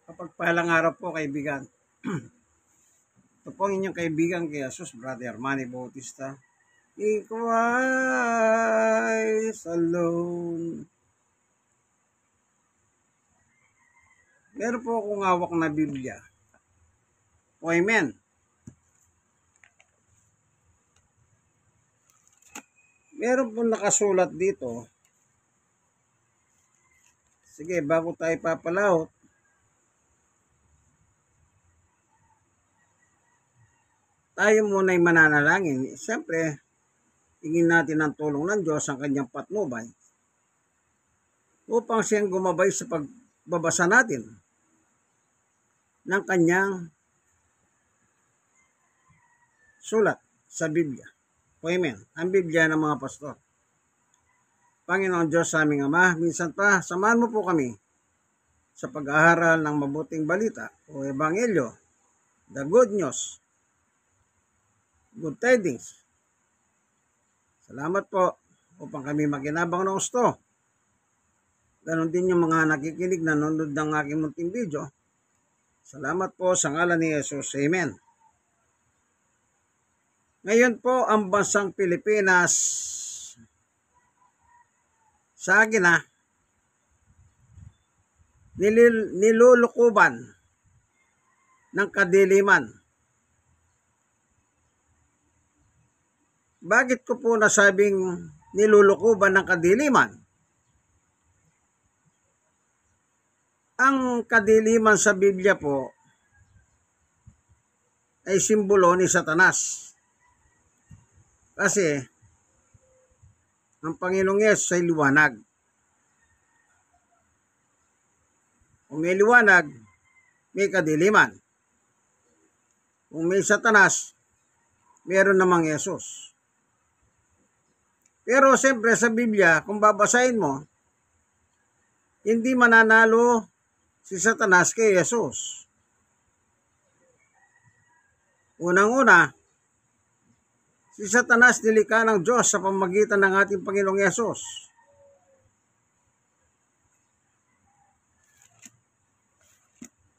Kapagpalang araw po, kaibigan. Ito po ang inyong kaibigan kay Jesus, Brother Manny Bautista. Ikaw ay alone. Meron po akong hawak na Biblia. O amen. Meron po nakasulat dito. Sige, bago tayo papalahot, tayo muna'y mananalangin. Siyempre, tingin natin ang tulong ng Diyos ang kanyang patnubay upang siyang gumabay sa pagbabasa natin ng kanyang sulat sa Biblia. O amen. Ang Biblia ng mga pastor. Panginoon Diyos sa aming Ama, minsan pa, samahan mo po kami sa pag-aaral ng mabuting balita o ebanghelyo, the good news, good tidings. Salamat po upang kami makinabang ng gusto. Ganon din yung mga nakikinig na nanonood ng aking munting video. Salamat po sa ngalan ni Jesus. Amen. Ngayon po ang bansang Pilipinas sa akin nilulukuban ng kadiliman. Bakit ko po nasabing nilulukuban ng kadiliman? Ang kadiliman sa Biblia po ay simbolo ni Satanas. Kasi ang Panginoong Yesus ay liwanag. Kung may liwanag, may kadiliman. Kung may Satanas, meron namang Yesus. Pero siyempre sa Biblia, kung babasahin mo, hindi mananalo si Satanas kay Yesus. Unang-una, si Satanas nilikha ng Diyos sa pamamagitan ng ating Panginoong Yesus.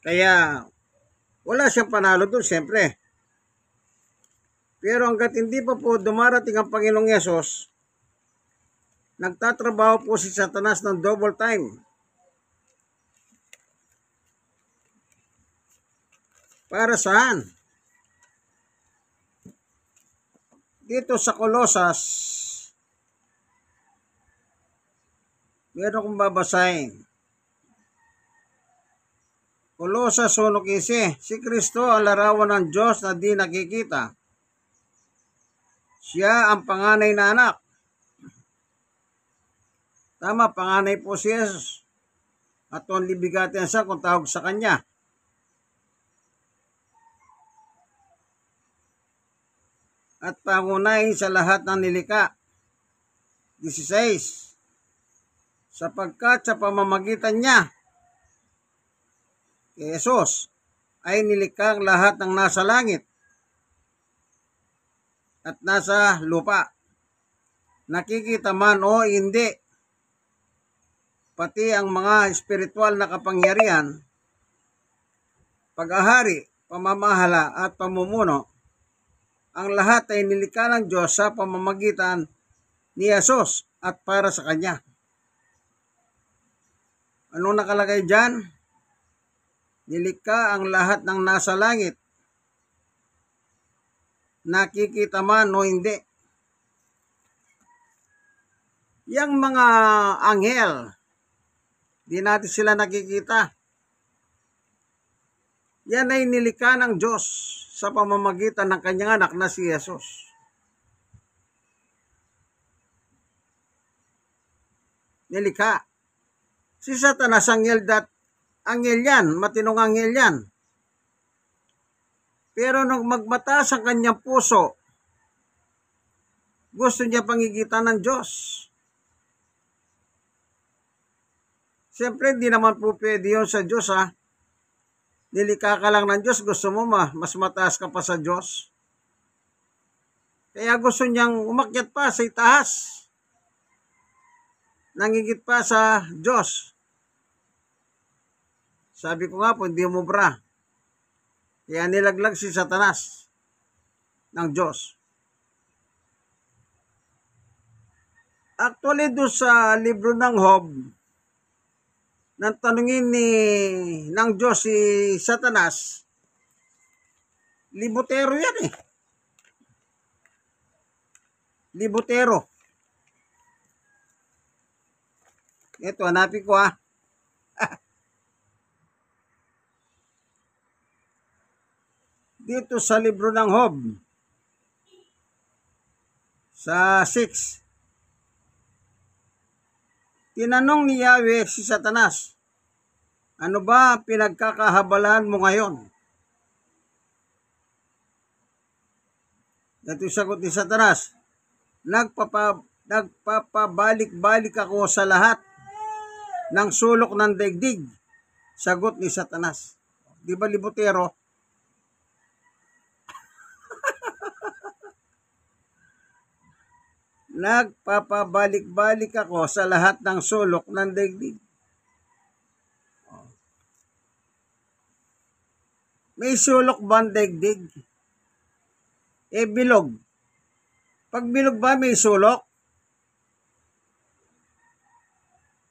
Kaya wala siyang panalo doon, siyempre. Pero hanggat hindi pa po dumarating ang Panginoong Yesus, nagtatrabaho po si Satanas ng double time. Para saan? Dito sa Kolosas, meron kong babasahin. Kolosas 1:15, si Kristo ang larawan ng Diyos na di nakikita. Siya ang panganay na anak. Tama, panganay po si Jesus. At only begotten siya kung tawag sa kanya. At pangunahin sa lahat ng nilikha. 16. Sapagkat sa pamamagitan niya, kay Jesus, ay nilikha ang lahat ng nasa langit at nasa lupa. Nakikita man o hindi, pati ang mga espiritual na kapangyarihan, pag-ahari, pamamahala at pamumuno, ang lahat ay nilikha ng Diyos sa pamamagitan ni Jesus at para sa Kanya. Anong nakalagay dyan? Nilikha ang lahat ng nasa langit. Nakikita man o hindi. Yang mga anghel, di natin sila nakikita. Yan ay nilikha ng Diyos sa pamamagitan ng kanyang anak na si Jesus. Nilikha. Si Satanas anghel yan, matinong anghel yan. Pero nung magmataas ang kanyang puso, gusto niya pangigitan ng Diyos. Siyempre, hindi naman po pwede yun sa Diyos Nilikha ka lang ng Diyos, gusto mo mas mataas ka pa sa Diyos. Kaya gusto niyang umakyat pa sa itaas. Nangigit pa sa Diyos. Sabi ko nga po, hindi umubra. Kaya nilaglag si Satanas ng Diyos. Actually, doon sa libro ng Job, nang tanungin ng Diyos si Satanas, libutero yan eh. Libutero. Ito, hanapin ko ha. Dito sa libro ng Job, sa 6, tinanong ni Yahweh si Satanas, ano ba pinagkakahabalan mo ngayon? Ito yung sagot ni Satanas, nagpapabalik-balik ako sa lahat ng sulok ng daigdig. Sagot ni Satanas. Di ba libutero? Nagpapabalik-balik ako sa lahat ng sulok ng daigdig. May sulok ba ang daigdig? Bilog. Pag bilog ba may sulok?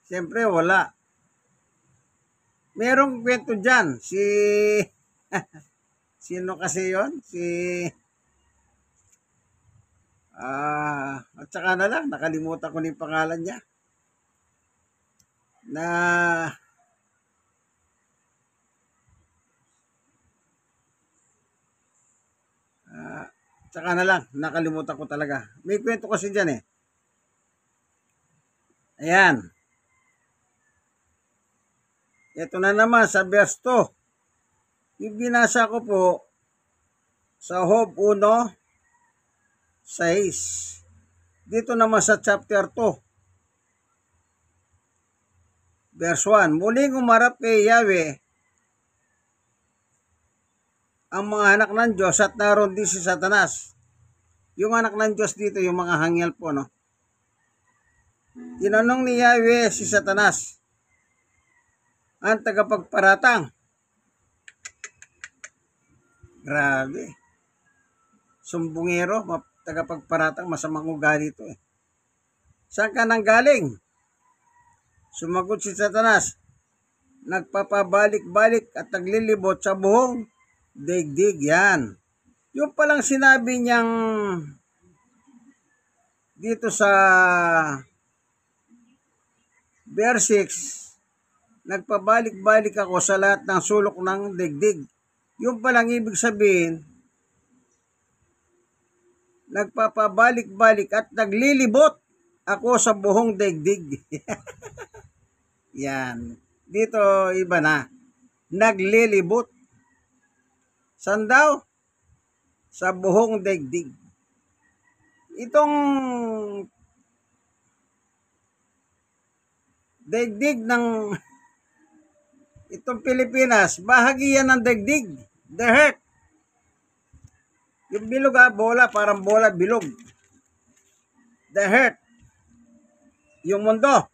Siyempre wala. Merong kwento dyan. Sino kasi yon? At saka na lang, nakalimutan ko na yung pangalan niya. Tsaka na lang, nakalimutan ko talaga. May kwento kasi dyan eh. Ayan. Ito na naman sa verse 2. Yung binasa ko po sa Job 1:6. Dito naman sa chapter 2. Verse 1. Muling umarap kay Yahweh ang mga anak ng Diyos at naroon din si Satanas. Yung anak ng Diyos dito, yung mga hangyal po, no? Tinanong ni Yahweh si Satanas, ang tagapagparatang. Grabe. Sumbungero, tagapagparatang, masamang ugali ito eh. Saan ka nang galing? Sumagot si Satanas, nagpapabalik-balik at naglilibot sa buhong daigdig. Yan. Yung palang sinabi niyang dito sa verse 6, nagpabalik-balik ako sa lahat ng sulok ng daigdig. Yung palang ibig sabihin, nagpapabalik-balik at naglilibot ako sa buhong daigdig. Yan. Dito iba na. Naglilibot. Saan daw? Sa buhong daigdig. Itong daigdig ng itong Pilipinas, bahagi yan ng daigdig. The earth. Yung bilog bola, parang bola, bilog. The earth. Yung mundo.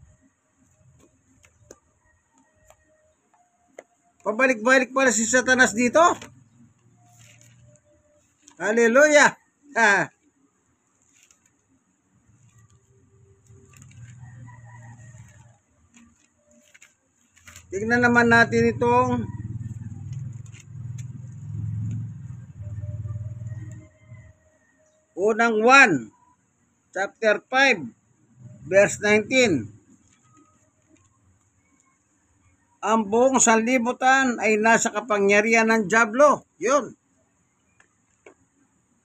Pabalik-balik pala si Satanas dito. Hallelujah. Tignan naman natin itong unang 1, chapter 5, verse 19. Ang buong sanlibutan ay nasa kapangyarihan ng dyablo. Yun.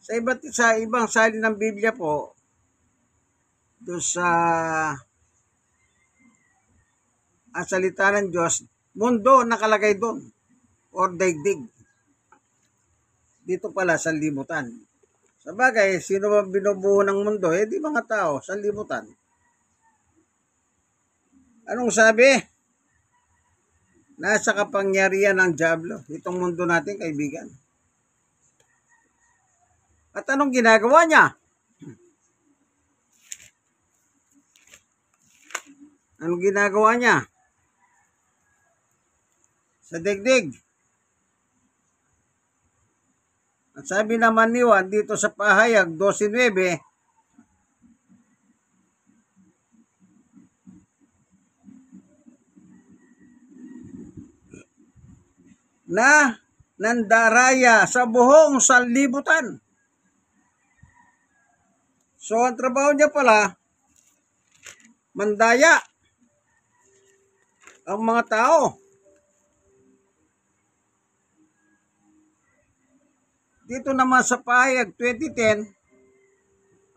Sa ibang salin ng Biblia po, doon sa ang salita ng Diyos, mundo nakalagay doon. Or daigdig. Dito pala, sanlibutan. Sa bagay, sino ba binubuo ng mundo? Di mga tao, sanlibutan. Anong sabi? Nasa kapangyarihan ng dyablo. Itong mundo natin, kaibigan. At anong ginagawa niya? Anong ginagawa niya? sa digdig. At sabi naman ni Juan dito sa pahayag 12:9, na nandaraya sa buhong sanlibutan. So, ang trabaho niya pala, mandaya ang mga tao. Dito naman sa pahayag 2010,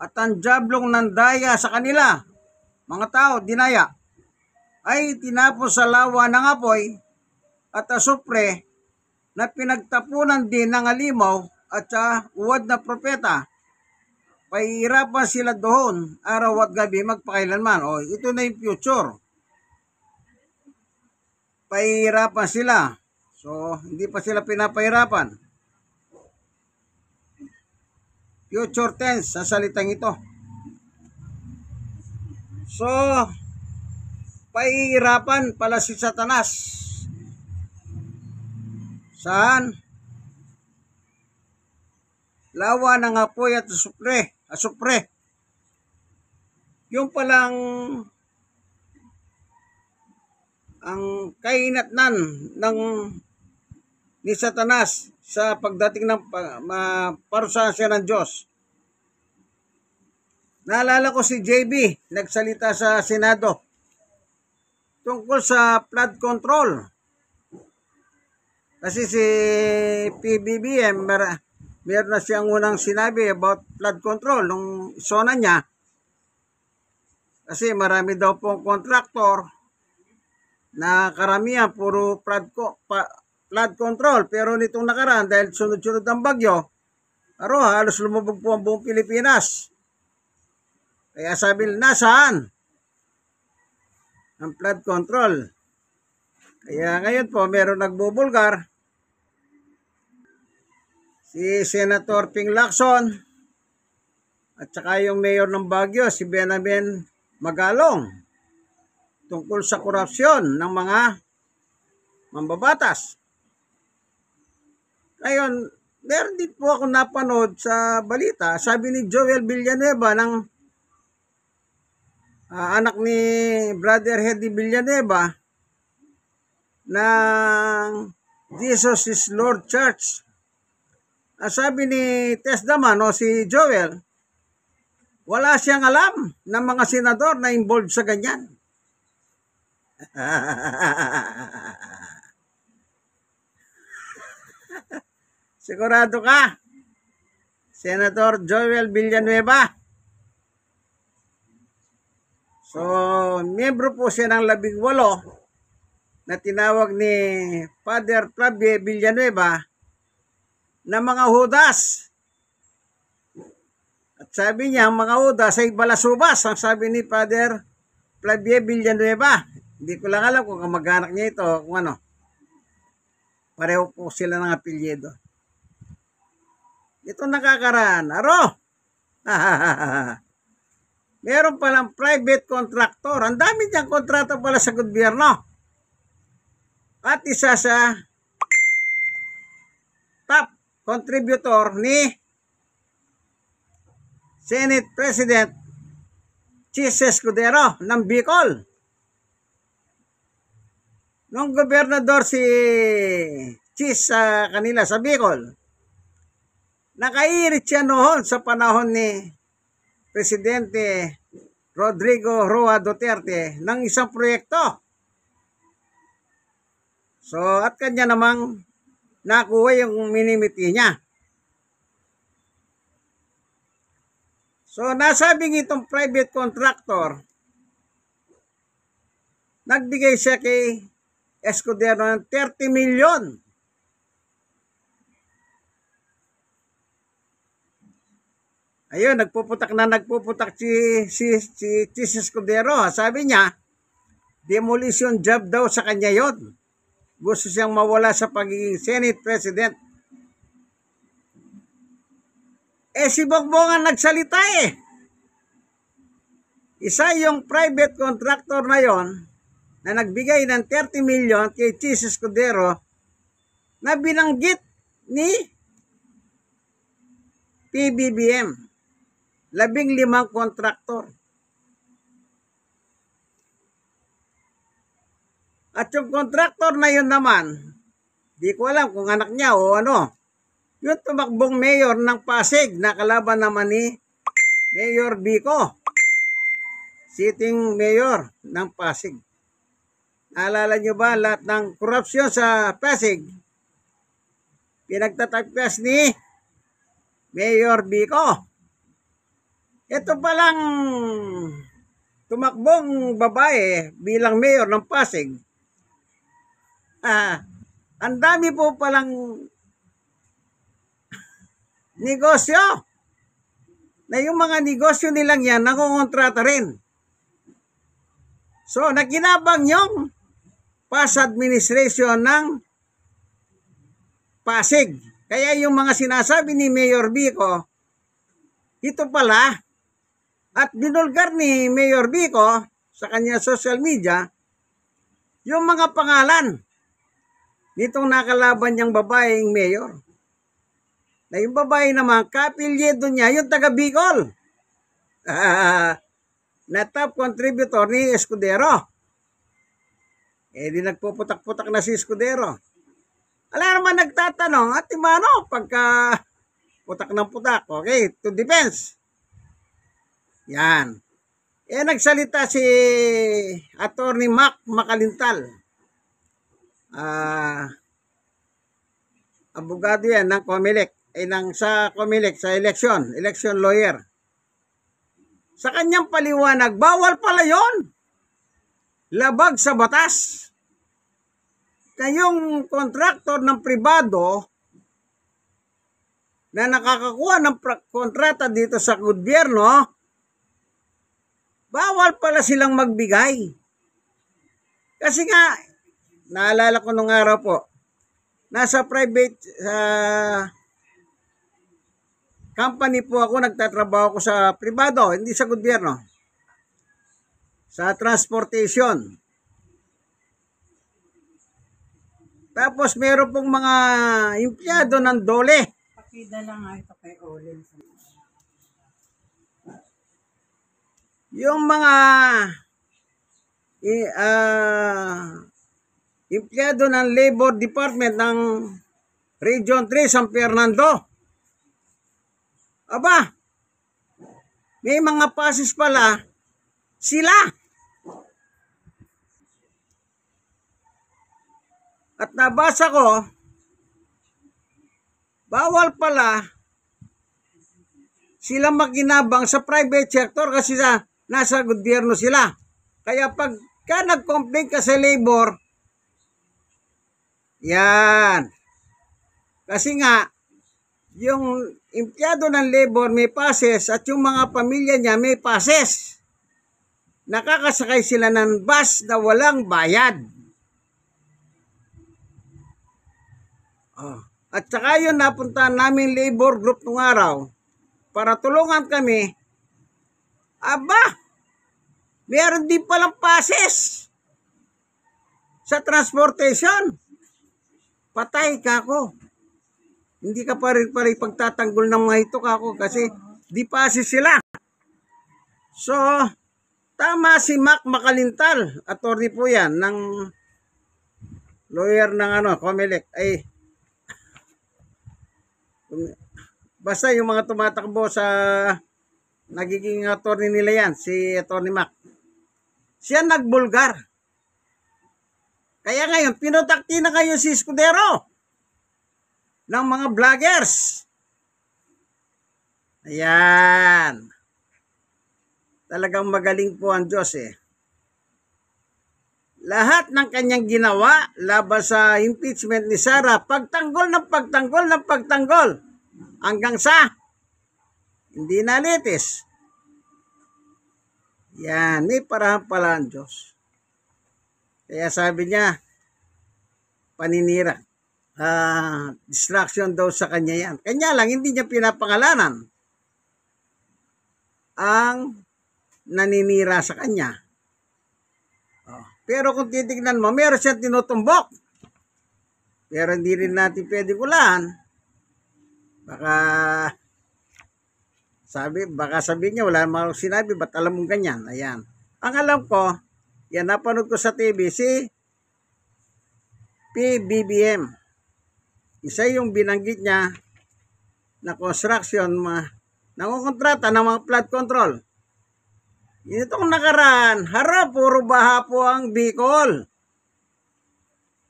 at ang diablong nandaya sa kanila, mga tao, dinaya, ay tinapos sa lawa ng apoy at asupre na pinagtapunan din ng alimaw at sa uwad na propeta. Pahihirapan sila doon araw at gabi magpakailanman. O, ito na yung future. Pahihirapan sila. So, hindi pa sila pinapahirapan. Future tense sa salitang ito. So, pahihirapan pala si Satanas. Saan? Lawa ng apoy at asupre. Yung palang ang kainatnan ng ni Satanas sa pagdating ng parusahan siya ng Diyos. Naalala ko si JB, nagsalita sa Senado tungkol sa flood control. Kasi si PBBM, meron na siyang unang sinabi about flood control nung zona niya. Kasi marami daw pong kontraktor na karamihan puro flood control. Pero nitong nakaraan, dahil sunod-sunod ang bagyo, halos lumubog po ang buong Pilipinas. Kaya sabi, nasaan ang flood control? Kaya ngayon po, meron nagbubulgar. Si Senator Ping Lacson at saka yung mayor ng Baguio, si Benjamin Magalong, tungkol sa korupsyon ng mga mambabatas. Ngayon, meron din po ako napanood sa balita, sabi ni Joel Villanueva ng anak ni Brother Hedy Villanueva ng Jesus is Lord Church. Sabi ni Tess Daman, si Joel, wala siyang alam ng mga senador na involved sa ganyan. Sigurado ka, Senator Joel Villanueva? So, miyembro po siya ng 18 na tinawag ni Father Flavie Villanueva na mga hudas. At sabi niya, mga hudas ay balasubas, ang sabi ni Father Flavie Villanueva. Hindi ko lang alam kung kamag-anak niya ito, kung ano. Pareho po sila ng apelyido. Ito nakakaraan. Aro! Meron palang private contractor. Ang dami niyang kontrata pala sa gobyerno. At isa sa top contributor ni Senate President Chis Escudero ng Bicol. Nung gobernador si Chis sa kanila sa Bicol, nakairit siya noon sa panahon ni Presidente Rodrigo Roa Duterte ng isang proyekto. So, at kanya namang nakuha yung minimiti niya. So, nasabing itong private contractor, nagbigay siya kay Escudero ng 30 million. Ayun, nagpuputak si Chis Escudero. Sabi niya, demolition job daw sa kanya yon. Gusto siyang mawala sa pagiging Senate President. Si Bongbong ang nagsalita eh. Isa yung private contractor na yon na nagbigay ng 30 million kay Chis Escudero na binanggit ni PBBM. 15 kontraktor. At yung kontraktor na yun naman, di ko alam kung anak niya o ano, yung tumakbong mayor ng Pasig na kalaban naman ni Mayor Vico, sitting mayor ng Pasig. Naalala nyo ba lahat ng korupsyon sa Pasig? Pinagtatagpas ni Mayor Vico. Ito palang tumakbong babae bilang mayor ng Pasig. Ang dami po palang negosyo. Na yung mga negosyo nilang yan, nakukontrata rin. So, nakinabang yung past administration ng Pasig. Kaya yung mga sinasabi ni Mayor Vico, ito pala, at binulgar ni Mayor Vico sa kanya social media, yung mga pangalan nitong nakalaban niyang babaeng mayor. Na yung babae naman, kapilyedo niya, yung taga Bicol. Na top contributor ni Escudero. Di nagpuputak-putak na si Escudero. Ala naman nagtatanong, at mano, pagka putak ng putak, okay, to defense. Yan. Nagsalita si Attorney Mac Makalintal. Abogado yan ng Comelec. Sa Comelec, sa election lawyer. Sa kanyang paliwanag, bawal pala yon. Labag sa batas. Kayong kontraktor ng pribado na nakakakuha ng kontrata dito sa gobyerno, bawal pala silang magbigay. Kasi nga, naalala ko nung araw po, nasa private company po ako, nagtatrabaho ko sa pribado, hindi sa gobyerno. Sa transportation. Tapos meron pong mga empleyado ng dole. Pakidala nga ito kay Olin. Yung mga empleyado ng Labor Department ng Region 3 San Fernando. Aba, may mga pasis pala sila. At nabasa ko, bawal pala sila makinabang sa private sector kasi nasa gobyerno sila. Kaya pagka nag-complain ka sa labor, yan. Kasi nga, yung empleyado ng labor may passes at yung mga pamilya niya may passes. Nakakasakay sila ng bus na walang bayad. At saka yun, napuntahan namin labor group nung araw para tulungan kami. Aba, meron din palang passes sa transportation. Patay ka ako. Hindi ka pa rin pagtatanggol ng mga ito kako kasi di passes sila. So, tama si Mac Makalintal, attorney po yan, ng lawyer ng Comelec. Basta yung mga tumatakbo sa nagiging attorney nila yan, si Attorney Mac. Siya nagbulgar. Kaya ngayon, pinutakti na kayo si Escudero ng mga vloggers. Ayan. Talagang magaling po ang Diyos eh. Lahat ng kanyang ginawa laban sa impeachment ni Sara, pagtanggol ng pagtanggol hanggang sa hindi nalitis. Yan, may parahan pala ang Diyos. Kaya sabi niya, paninira. Distraction daw sa kanya yan. Kanya lang, hindi niya pinapangalanan ang naninira sa kanya. Pero kung titignan mo, meron siyang tinutumbok. Pero hindi rin natin pwedeng ulan. Baka sabihin niya, wala naman akong sinabi, ba't alam mong ganyan? Ayan. Ang alam ko, yan, napanood ko sa TV, si PBBM. Isa yung binanggit niya na construction, nangukontrata ng mga flood control. Itong nakaraan, harap, puro baha po ang Bicol.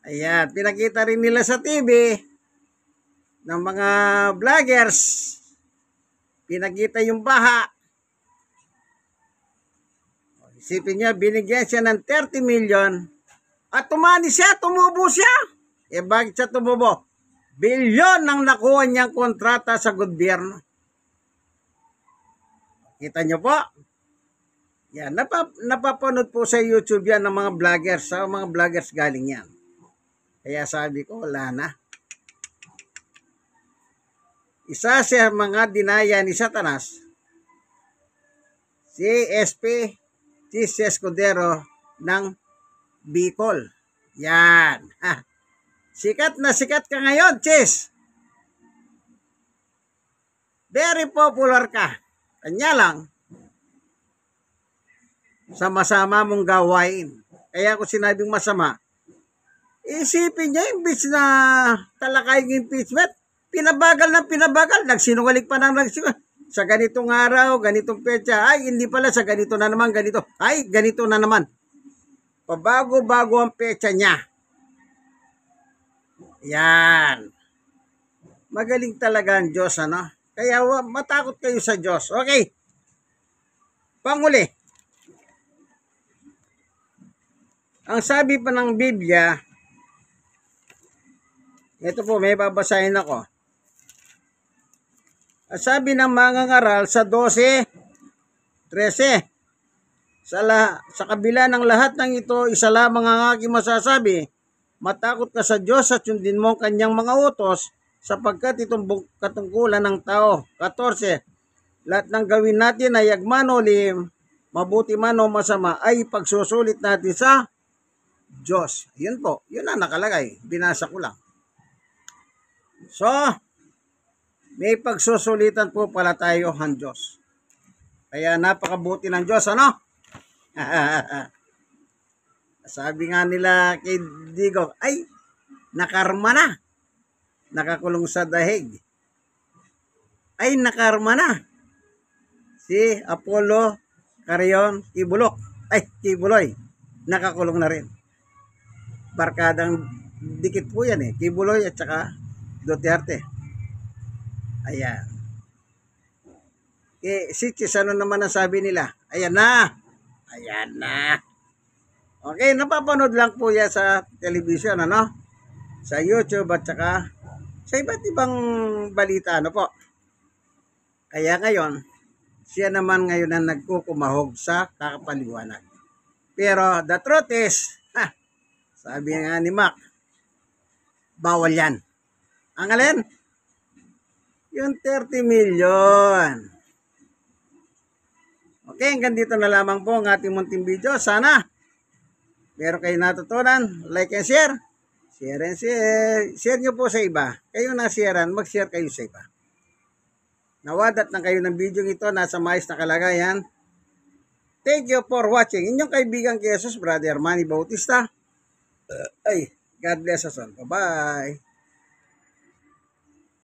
Ayan, pinakita rin nila sa TV ng mga vloggers. Pinakita yung baha. Isipin niya, binigyan siya ng 30 million at tumani siya, tumubo siya. Bakit siya tumubo? Bilyon ang nakuha niyang kontrata sa gobyerno. Kita niyo po? Yan, napapanood po sa YouTube yan ng mga vloggers. Sa mga vloggers galing yan. Kaya sabi ko, wala na. Isa sa mga dinaya ni Satanas, si SP Chis Escudero ng Bicol. Yan. Ha. Sikat na sikat ka ngayon, Chis. Very popular ka. Kanya lang, sama-sama mong gawain. Kaya kung sinabing masama, isipin niya, imbis na talakay yung impeachment, pinabagal, nagsinungaling pa ng nagsinungaling. Sa ganitong araw, ganitong petsa, ay hindi pala, sa ganito na naman, ganito. Ay, ganito na naman. Pabago-bago ang petsa niya. Yan. Magaling talaga ang Diyos, ano? Kaya matakot kayo sa Diyos. Okay. Panguli. Ang sabi pa ng Biblia, ito po, may babasahin ako. Ang sabi ng mangangaral sa 12:13, sa kabila ng lahat ng ito, isa lamang ang aking masasabi, matakot ka sa Diyos at sundin mo ang kanyang mga utos, sapagkat itong katungkulan ng tao. 14, lahat ng gawin natin ay agman o lihim, mabuti man o masama, ay pagsusulit natin sa Diyos. Yun po, yun ang nakalagay. Binasa ko lang. So, may pagsusulitan po pala tayo ang Diyos. Kaya napakabuti ng Diyos, ano? Sabi nga nila kay Digo, ay, nakarma na. Nakakulong sa dahig. Ay, nakarma na. Si Apollo Carion Kibuloy, nakakulong na rin. Barkadang dikit po yan Kibuloy at saka Duterte. Ayan. Si Chis, ano naman ang sabi nila? Ayan na. Ayan na. Okay, napapanood lang po yan sa television, ano? Sa YouTube at saka sa iba't ibang balita, ano po? Kaya ngayon, siya naman ngayon ang nagkukumahog sa kakapaliwanag. Pero the truth is, sabi nga ni Mac, bawal yan. Ang alin? Yung 30 million. Okay, hanggang dito na lamang po ang ating munting video. Sana meron kayo natutunan. Like and share. Share and share. Share nyo po sa iba. Kayo na sharean, mag-share kayo sa iba. Nawadat na kayo ng video ito. Nasa maayos na kalagayan. Thank you for watching. Inyong kaibigan kay Jesus, Brother Manny Bautista. God bless us all. Bye-bye.